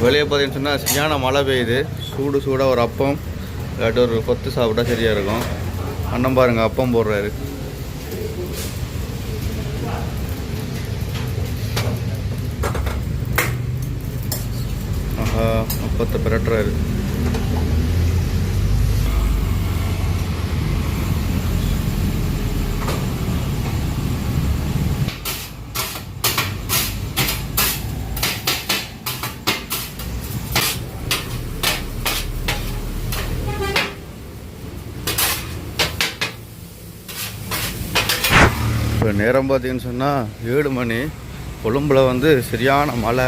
வெளியே பார்த்தீங்கன்னு சொன்னால் சரியான மழை பெய்யுது. சூடாக ஒரு அப்பம் இல்லாட்டி ஒரு கொத்து சாப்பிட்டா சரியாக இருக்கும். அண்ணன் பாருங்கள் அப்பம் போடுறாரு. ஆஹா, அப்பத்தை பிரட்டுறாரு. இப்போ நேரம் பார்த்தீங்கன்னு சொன்னால் 7 மணி. கொழும்பில் வந்து சரியான மழை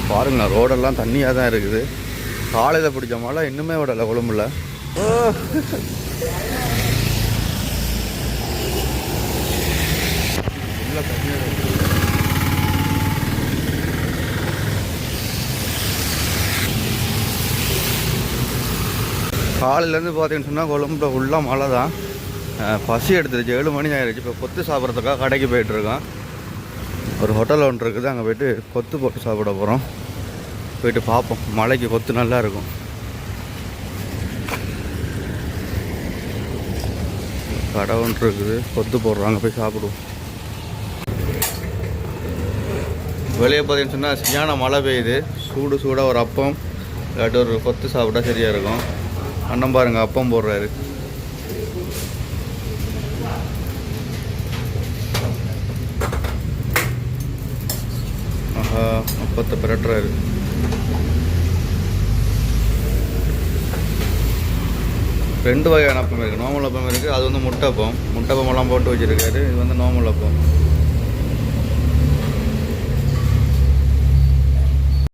பாருங்கள். ரோடெல்லாம் தண்ணியாக தான் இருக்குது. காலையில் பிடிச்ச மழை இன்னுமே விடலை கொழும்பில். காலையிலேருந்து பார்த்தீங்கன்னு சொன்னால் கொழும்புல ஃபுல்லாக மழை தான். பசி எடுத்துருச்சு. 7 மணி ஆயிடுச்சு. இப்போ கொத்து சாப்பிட்றதுக்காக கடைக்கு போயிட்டுருக்கோம். ஒரு ஹோட்டல் ஒன்று இருக்குது, அங்கே போய்ட்டு கொத்து போட்டு சாப்பிட போகிறோம். போயிட்டு பார்ப்போம். மழைக்கு கொத்து நல்லா இருக்கும். கடை ஒன்று இருக்குது, கொத்து போடுறாங்க, போய் சாப்பிடுவோம். வெளியே பார்த்தீங்கன்னு சொன்னால் சரியான மழை பெய்யுது. சூடாக ஒரு அப்பம் இல்லாட்டி ஒரு கொத்து சாப்பிட்டா சரியாக இருக்கும். அண்ணன் பாருங்கள் அப்பம் போடுறாரு. ஆஹா, அப்பத்தை பிரட்டுறாரு. ரெண்டு வகையான அப்பம் இருக்குது. நார்மல் அப்பம் இருக்குது, அது வந்து முட்டைப்பமெல்லாம் போட்டு வச்சுருக்காரு. இது வந்து நார்மல் அப்பம்.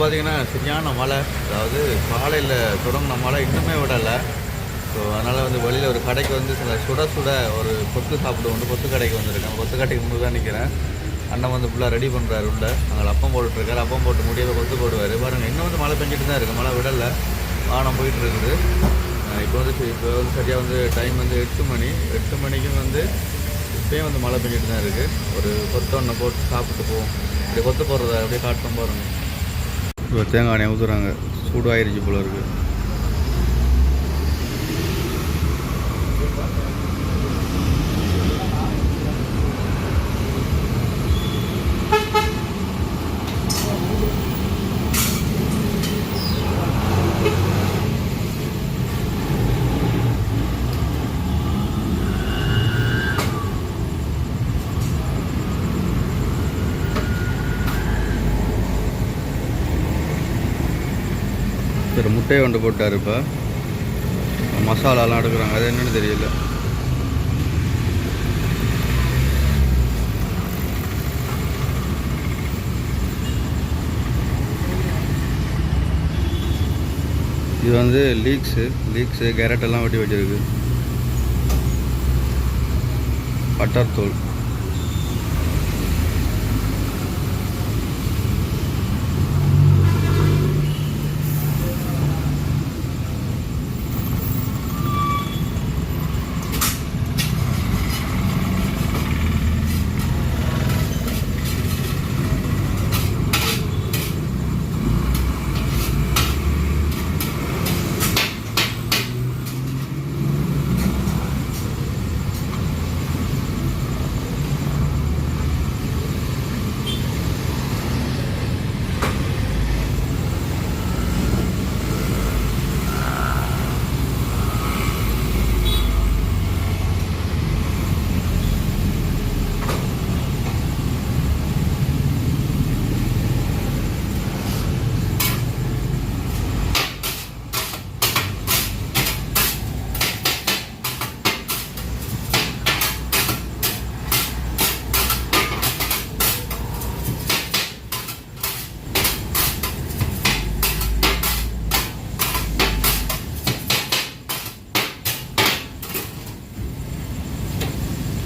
பார்த்தீங்கன்னா சரியான மழை. அதாவது காலையில் தொடங்கின மழை இன்னுமே விடலை. ஸோ அதனால் வந்து வெளியில் ஒரு கடைக்கு வந்து சில சுட ஒரு கொத்து சாப்பிடுவோம். கொத்து கடைக்கு வந்திருக்கேன். கொத்து கடைக்கு முன்னாடி தான் நிற்கிறேன். அண்ணன் வந்து ஃபுல்லாக ரெடி பண்ணுறாரு. உள்ள அங்கே அப்பம் போட்டுட்ருக்காரு. அப்பம் போட்டு முடியாத கொத்து போடுவார். பாருங்கள், இன்னும் வந்து மழை பெஞ்சிட்டு தான் இருக்குது. மழை விடலை, வானம் போயிட்டு இருக்குது. இப்போ வந்து சரியாக வந்து டைம் வந்து 8 மணி. 8 மணிக்கும் வந்து இப்போயும் வந்து மழை பெஞ்சிட்டு தான் இருக்குது. ஒரு கொத்து ஒன்று போட்டு சாப்பிட்டு போவோம். இப்படி கொத்து போடுறத அப்படியே காட்டும் பாருங்கள். இப்போ தேங்காய் எண்ணெய் ஊற்றுறாங்க. சூடு ஆயிடுச்சு போல இருக்குது. சரி, முட்டையை கொண்டு போட்டார். இப்போ மசாலாலாம் எடுக்கிறாங்க. அது என்னன்னு தெரியல. இது வந்து லீக்ஸு கேரட் எல்லாம் வெட்டி வச்சிருக்கு. பட்டர் தூள்.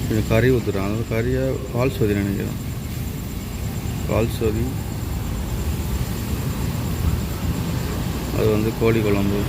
கொஞ்சம் கறி ஊற்றுறான். அந்த கறியை பால் சோதி நினைக்கிறேன். பால் சோதி, அது வந்து கோழி குழம்பு.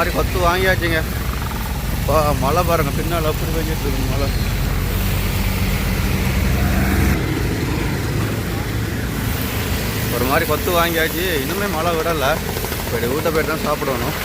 மாதிரி கொத்து வாங்கியாச்சுங்க. மழை பாருங்கள் பின்னால் அப்படி பெஞ்சிட்டு இருக்கு மழை. ஒரு மாதிரி கொத்து வாங்கியாச்சு. இன்னுமே மழை விடலை. இப்படி வீட்டை போய்ட்டு தான் சாப்பிடணும்.